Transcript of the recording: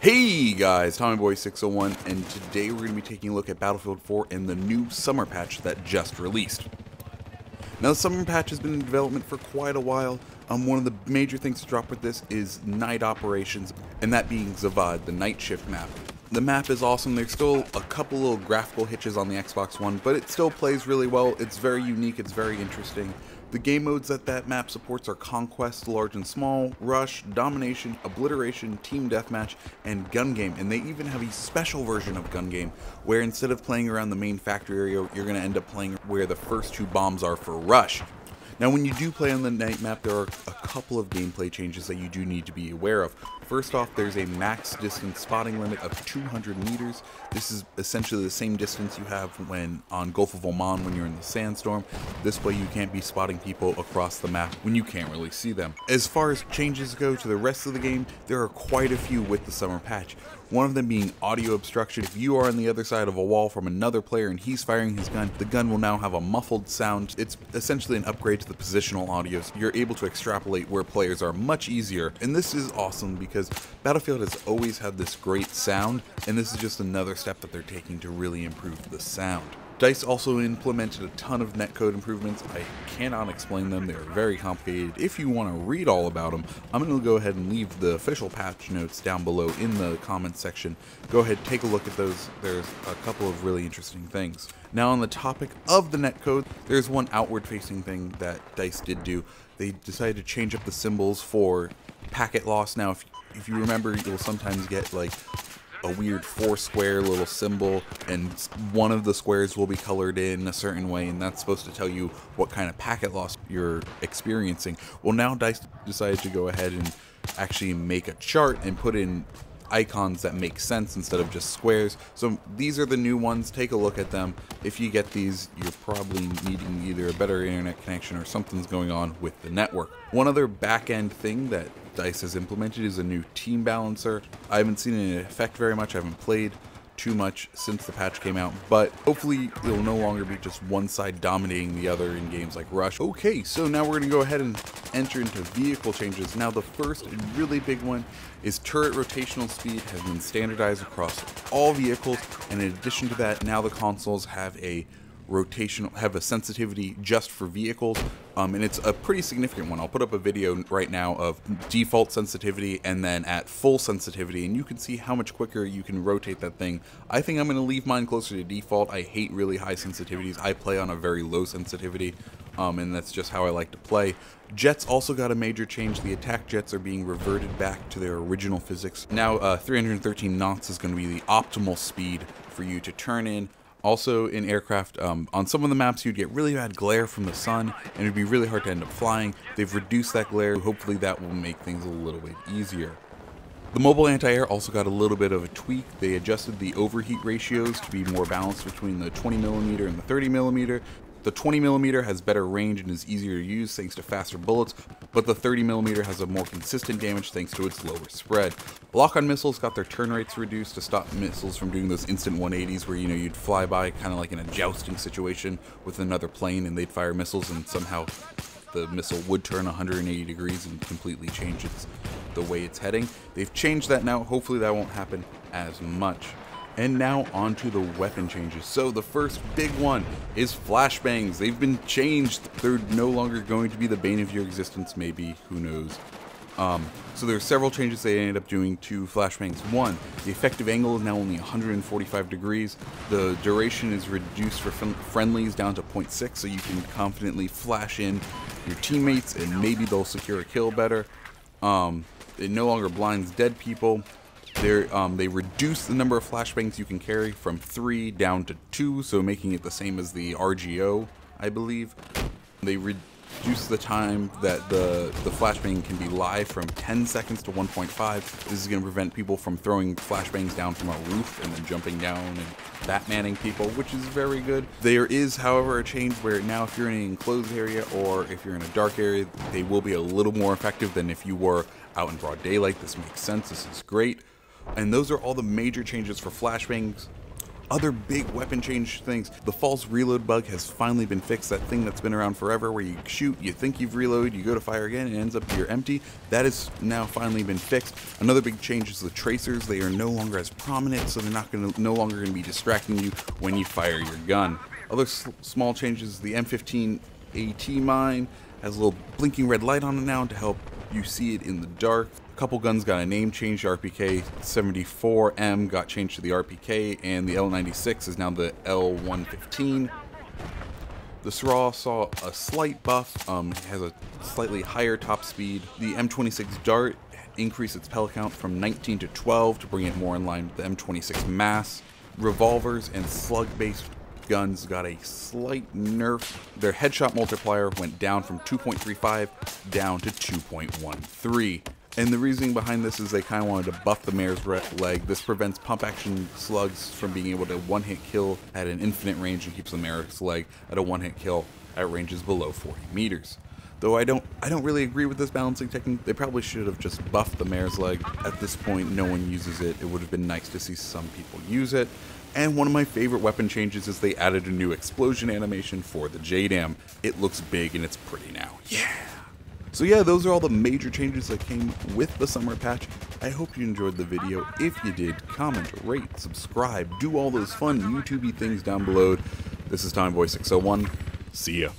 Hey guys, TommyBoy601, and today we're going to be taking a look at Battlefield 4 and the new summer patch that just released. Now the summer patch has been in development for quite a while. One of the major things to drop with this is night operations, and that being Zavad, the night shift map. The map is awesome. There's still a couple little graphical hitches on the Xbox One, but it still plays really well. It's very unique, it's very interesting. The game modes that map supports are Conquest, Large and Small, Rush, Domination, Obliteration, Team Deathmatch, and Gun Game. And they even have a special version of Gun Game, where instead of playing around the main factory area, you're going to end up playing where the first two bombs are for Rush. Now when you do play on the night map, there are a couple of gameplay changes that you do need to be aware of. First off, there's a max distance spotting limit of 200 meters. This is essentially the same distance you have when on Gulf of Oman when you're in the sandstorm. This way you can't be spotting people across the map when you can't really see them. As far as changes go to the rest of the game, there are quite a few with the summer patch. One of them being audio obstruction. If you are on the other side of a wall from another player and he's firing his gun, the gun will now have a muffled sound. It's essentially an upgrade to the positional audio, so you're able to extrapolate where players are much easier. And this is awesome because Battlefield has always had this great sound, and this is just another step that they're taking to really improve the sound. DICE also implemented a ton of netcode improvements. I cannot explain them, they're very complicated. If you want to read all about them, I'm going to go ahead and leave the official patch notes down below in the comments section. Go ahead, take a look at those. There's a couple of really interesting things. Now on the topic of the netcode, there's one outward facing thing that DICE did do. They decided to change up the symbols for packet loss. Now if you remember, you'll sometimes get like a weird 4-square little symbol, and one of the squares will be colored in a certain way, and that's supposed to tell you what kind of packet loss you're experiencing. Well, now DICE decided to go ahead and actually make a chart and put in icons that make sense instead of just squares. So these are the new ones. Take a look at them. If you get these, you're probably needing either a better internet connection or something's going on with the network. One other back-end thing that DICE has implemented is a new team balancer. I haven't seen it in effect very much. I haven't played too much since the patch came out, but hopefully it'll no longer be just one side dominating the other in games like Rush. Okay, so now we're going to go ahead and enter into vehicle changes. Now the first and really big one is turret rotational speed has been standardized across all vehicles, and in addition to that, now the consoles have a sensitivity just for vehicles, and it's a pretty significant one. I'll put up a video right now of default sensitivity and then at full sensitivity, and you can see how much quicker you can rotate that thing. I think I'm going to leave mine closer to default. I hate really high sensitivities. I play on a very low sensitivity, and that's just how I like to play. Jets also got a major change. The attack jets are being reverted back to their original physics. Now 313 knots is going to be the optimal speed for you to turn in. Also in aircraft, on some of the maps you'd get really bad glare from the sun and it'd be really hard to end up flying. They've reduced that glare. Hopefully that will make things a little bit easier. The mobile anti-air also got a little bit of a tweak. They adjusted the overheat ratios to be more balanced between the 20mm and the 30mm. The 20mm has better range and is easier to use thanks to faster bullets, but the 30mm has a more consistent damage thanks to its lower spread. Lock-on missiles got their turn rates reduced to stop missiles from doing those instant 180s where, you know, you'd fly by kind of like in a jousting situation with another plane and they'd fire missiles and somehow the missile would turn 180 degrees and completely change the way it's heading. They've changed that now. Hopefully that won't happen as much. And now on to the weapon changes. So the first big one is flashbangs. They've been changed. They're no longer going to be the bane of your existence, maybe, who knows. So there are several changes they ended up doing to flashbangs. One, the effective angle is now only 145 degrees. The duration is reduced for friendlies down to 0.6, so you can confidently flash in your teammates and maybe they'll secure a kill better. It no longer blinds dead people. They reduce the number of flashbangs you can carry from 3 down to 2, so making it the same as the RGO, I believe. They reduce the time that the flashbang can be live from 10 seconds to 1.5. This is going to prevent people from throwing flashbangs down from a roof and then jumping down and Batmaning people, which is very good. There is, however, a change where now if you're in an enclosed area or if you're in a dark area, they will be a little more effective than if you were out in broad daylight. This makes sense. This is great. And those are all the major changes for flashbangs. Other big weapon change things. The false reload bug has finally been fixed. That thing that's been around forever where you shoot, you think you've reloaded, you go to fire again, and it ends up you're empty. That has now finally been fixed. Another big change is the tracers. They are no longer as prominent, so they're no longer going to be distracting you when you fire your gun. Other small changes, the M15 AT mine has a little blinking red light on it now to help you see it in the dark. A couple guns got a name change. The RPK 74M got changed to the RPK, and the L96 is now the L115. The SRAW saw a slight buff, has a slightly higher top speed. The M26 Dart increased its pellet count from 19 to 12 to bring it more in line with the M26 Mass. Revolvers and slug-based guns got a slight nerf. Their headshot multiplier went down from 2.35 down to 2.13. And the reasoning behind this is they kind of wanted to buff the mare's leg. This prevents pump action slugs from being able to one-hit kill at an infinite range and keeps the mare's leg at a one-hit kill at ranges below 40 meters. Though I don't really agree with this balancing technique. They probably should have just buffed the mare's leg. At this point, no one uses it. It would have been nice to see some people use it. And one of my favorite weapon changes is they added a new explosion animation for the JDAM. It looks big and it's pretty now. Yeah! So yeah, those are all the major changes that came with the summer patch. I hope you enjoyed the video. If you did, comment, rate, subscribe, do all those fun YouTubey things down below. This is TommyBoy601. See ya.